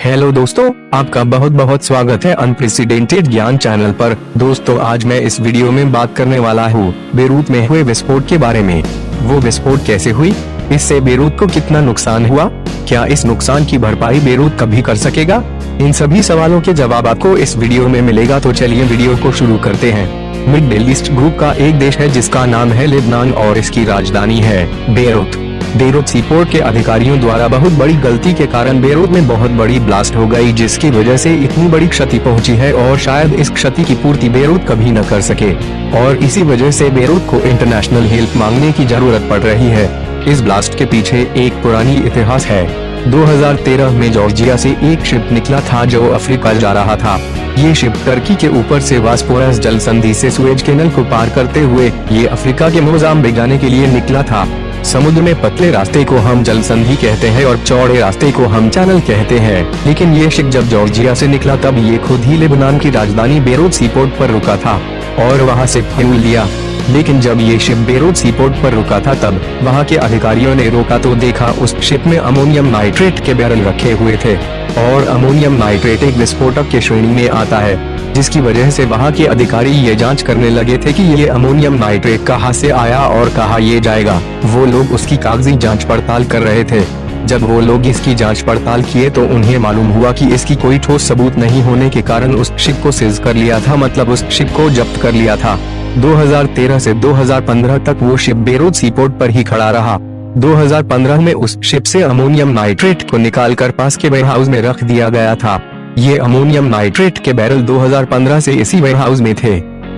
Hello दोस्तों, आपका बहुत बहुत स्वागत है अनप्रेसिडेंटेड ज्ञान चैनल पर। दोस्तों, आज मैं इस वीडियो में बात करने वाला हूँ बेरूत में हुए विस्फोट के बारे में। वो विस्फोट कैसे हुई, इससे बेरूत को कितना नुकसान हुआ, क्या इस नुकसान की भरपाई बेरूत कभी कर सकेगा? इन सभी सवालों के जवाब आपको इस वीडियो में मिलेगा। तो चलिए वीडियो को शुरू करते हैं। मिडल ईस्ट ग्रुप का एक देश है जिसका नाम है लेबनान और इसकी राजधानी है बेरूत। बेरूत सीपोर्ट के अधिकारियों द्वारा बहुत बड़ी गलती के कारण बेरूत में बहुत बड़ी ब्लास्ट हो गई, जिसकी वजह से इतनी बड़ी क्षति पहुंची है और शायद इस क्षति की पूर्ति बेरूत कभी न कर सके और इसी वजह से बेरूत को इंटरनेशनल हेल्प मांगने की जरूरत पड़ रही है। इस ब्लास्ट के पीछे एक पुरानी इतिहास है। 2013 में जॉर्जिया से एक शिप निकला था जो अफ्रीका जा रहा था। ये शिप टर्की के ऊपर से बॉस्फोरस जल संधि से सुएज कैनाल को पार करते हुए ये अफ्रीका के मोजाम्बिक जाने के लिए निकला था। समुद्र में पतले रास्ते को हम जल संधि कहते हैं और चौड़े रास्ते को हम चैनल कहते हैं। लेकिन ये शिप जब जॉर्जिया से निकला तब ये खुद ही लेबनान की राजधानी बेरूत सीपोर्ट पर रुका था और वहाँ से फ्यूल लिया। लेकिन जब ये शिप बेरूत सीपोर्ट पर रुका था तब वहाँ के अधिकारियों ने रोका तो देखा उस शिप में अमोनियम नाइट्रेट के बैरल रखे हुए थे और अमोनियम नाइट्रेट एक विस्फोटक की श्रेणी में आता है, जिसकी वजह से वहाँ के अधिकारी ये जांच करने लगे थे कि ये अमोनियम नाइट्रेट कहाँ से आया और कहाँ ये जाएगा। वो लोग उसकी कागजी जांच पड़ताल कर रहे थे। जब वो लोग इसकी जांच पड़ताल किए तो उन्हें मालूम हुआ कि इसकी कोई ठोस सबूत नहीं होने के कारण उस शिप को सीज कर लिया था, मतलब उस शिप को जब्त कर लिया था। 2013 से 2015 तक वो शिप बेरूत सीपोर्ट पर ही खड़ा रहा। 2015 में उस शिप से अमोनियम नाइट्रेट को निकालकर पास के वेयरहाउस में रख दिया गया था। ये अमोनियम नाइट्रेट के बैरल 2015 से इसी वेयरहाउस में थे।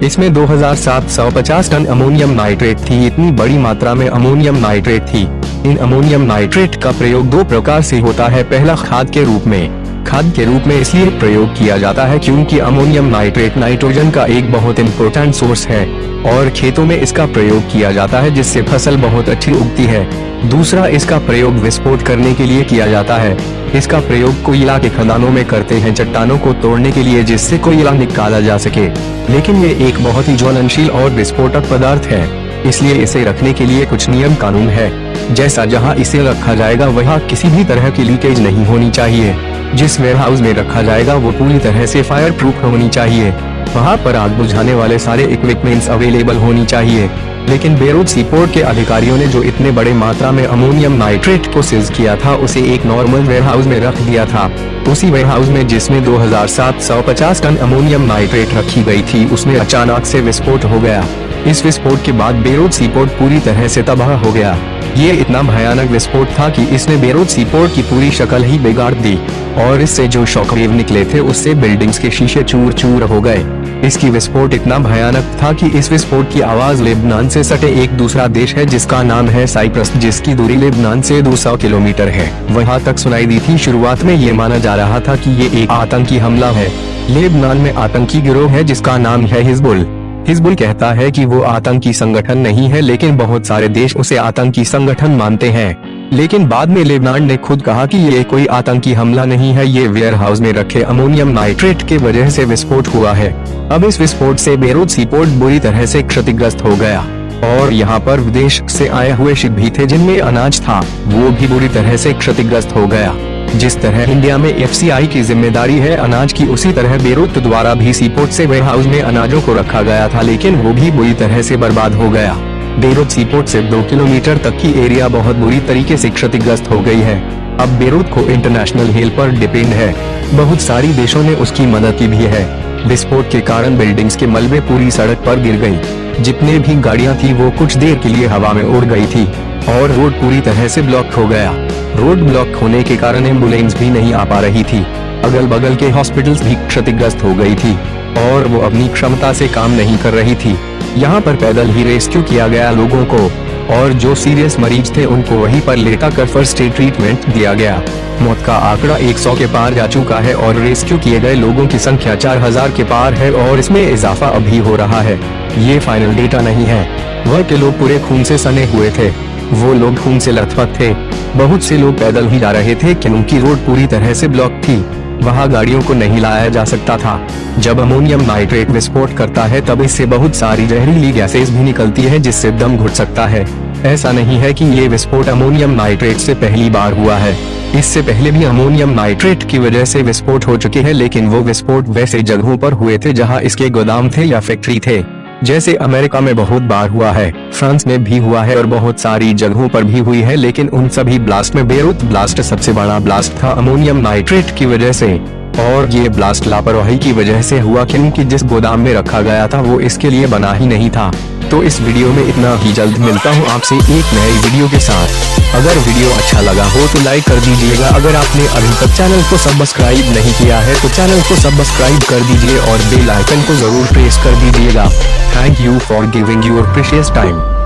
इसमें 2750 टन अमोनियम नाइट्रेट थी। इतनी बड़ी मात्रा में अमोनियम नाइट्रेट थी। इन अमोनियम नाइट्रेट का प्रयोग दो प्रकार से होता है। पहला खाद के रूप में इसलिए प्रयोग किया जाता है क्योंकि अमोनियम नाइट्रेट नाइट्रोजन का एक बहुत इम्पोर्टेंट सोर्स है और खेतों में इसका प्रयोग किया जाता है जिससे फसल बहुत अच्छी उगती है। दूसरा, इसका प्रयोग विस्फोट करने के लिए किया जाता है। इसका प्रयोग कोयला के खदानों में करते हैं चट्टानों को तोड़ने के लिए जिससे कोयला निकाला जा सके। लेकिन ये एक बहुत ही ज्वलनशील और विस्फोटक पदार्थ है, इसलिए इसे रखने के लिए कुछ नियम कानून है। जैसा जहाँ इसे रखा जाएगा वहाँ किसी भी तरह की लीकेज नहीं होनी चाहिए। जिस वेयरहाउस में रखा जाएगा वो पूरी तरह से फायर प्रूफ होनी चाहिए। वहाँ पर आग बुझाने वाले सारे इक्विपमेंट्स अवेलेबल होनी चाहिए। लेकिन बेरूत सीपोर्ट के अधिकारियों ने जो इतने बड़े मात्रा में अमोनियम नाइट्रेट को सीज किया था उसे एक नॉर्मल वेयरहाउस में रख दिया था। उसी वेयरहाउस में जिसमें 2750 टन अमोनियम नाइट्रेट रखी गई थी उसमें अचानक से विस्फोट हो गया। इस विस्फोट के बाद बेरूत सीपोर्ट पूरी तरह से तबाह हो गया। ये इतना भयानक विस्फोट था कि इसने बेरूत सीपोर्ट की पूरी शक्ल ही बिगाड़ दी और इससे जो शॉकवेव निकले थे उससे बिल्डिंग्स के शीशे चूर चूर हो गए। इसकी विस्फोट इतना भयानक था कि इस विस्फोट की आवाज लेबनान से सटे एक दूसरा देश है जिसका नाम है साइप्रस, जिसकी दूरी लेबनान से 200 किलोमीटर है, वहाँ तक सुनाई दी थी। शुरुआत में ये माना जा रहा था कि ये एक आतंकी हमला है। लेबनान में आतंकी गिरोह है जिसका नाम है हिजबुल। हिजबुल कहता है कि वो आतंकी संगठन नहीं है, लेकिन बहुत सारे देश उसे आतंकी संगठन मानते हैं। लेकिन बाद में लेबनान ने खुद कहा कि ये कोई आतंकी हमला नहीं है, ये वेयरहाउस में रखे अमोनियम नाइट्रेट के वजह से विस्फोट हुआ है। अब इस विस्फोट से बेरूत सीपोर्ट बुरी तरह से क्षतिग्रस्त हो गया और यहाँ पर विदेश से आए हुए शिप भी थे जिनमें अनाज था, वो भी बुरी तरह से क्षतिग्रस्त हो गया। जिस तरह इंडिया में FCI की जिम्मेदारी है अनाज की, उसी तरह बेरूत द्वारा भी सीपोर्ट से वेयरहाउस में अनाजों को रखा गया था, लेकिन वो भी बुरी तरह से बर्बाद हो गया। बेरूत सीपोर्ट से 2 किलोमीटर तक की एरिया बहुत बुरी तरीके से क्षतिग्रस्त हो गई है। अब बेरूत को इंटरनेशनल हेल्प पर डिपेंड है। बहुत सारी देशों ने उसकी मदद की भी है। विस्फोट के कारण बिल्डिंग्स के मलबे पूरी सड़क पर गिर गयी। जितने भी गाड़ियाँ थी वो कुछ देर के लिए हवा में उड़ गई थी और रोड पूरी तरह से ब्लॉक हो गया। रोड ब्लॉक होने के कारण एम्बुलेंस भी नहीं आ पा रही थी। अगल बगल के हॉस्पिटल्स भी क्षतिग्रस्त हो गई थी और वो अपनी क्षमता से काम नहीं कर रही थी। यहाँ पर पैदल ही रेस्क्यू किया गया लोगों को और जो सीरियस मरीज थे उनको वहीं पर लेटा कर फर्स्ट एड ट्रीटमेंट दिया गया। मौत का आंकड़ा 100 के पार जा चुका है और रेस्क्यू किए गए लोगों की संख्या 4000 के पार है और इसमें इजाफा अभी हो रहा है। ये फाइनल डेटा नहीं है। वह के लोग पूरे खून से सने हुए थे, वो लोग खून से लथपथ थे। बहुत से लोग पैदल ही जा रहे थे क्योंकि रोड पूरी तरह से ब्लॉक थी, वहाँ गाड़ियों को नहीं लाया जा सकता था। जब अमोनियम नाइट्रेट विस्फोट करता है तब इससे बहुत सारी जहरीली गैसेस भी निकलती है जिससे दम घुट सकता है। ऐसा नहीं है कि ये विस्फोट अमोनियम नाइट्रेट से पहली बार हुआ है। इससे पहले भी अमोनियम नाइट्रेट की वजह से विस्फोट हो चुके हैं, लेकिन वो विस्फोट वैसे जगहों पर हुए थे जहां इसके गोदाम थे या फैक्ट्री थे। जैसे अमेरिका में बहुत बार हुआ है, फ्रांस में भी हुआ है और बहुत सारी जगहों पर भी हुई है, लेकिन उन सभी ब्लास्ट में बेरूत ब्लास्ट सबसे बड़ा ब्लास्ट था अमोनियम नाइट्रेट की वजह से। और ये ब्लास्ट लापरवाही की वजह से हुआ, क्योंकि जिस गोदाम में रखा गया था वो इसके लिए बना ही नहीं था। तो इस वीडियो में इतना ही, जल्द मिलता हूँ आपसे एक नए वीडियो के साथ। अगर वीडियो अच्छा लगा हो तो लाइक कर दीजिएगा। अगर आपने अभी तक चैनल को सब्सक्राइब नहीं किया है तो चैनल को सब्सक्राइब कर दीजिए और बेल आइकन को जरूर प्रेस कर दीजिएगा। Thank you for giving your precious time.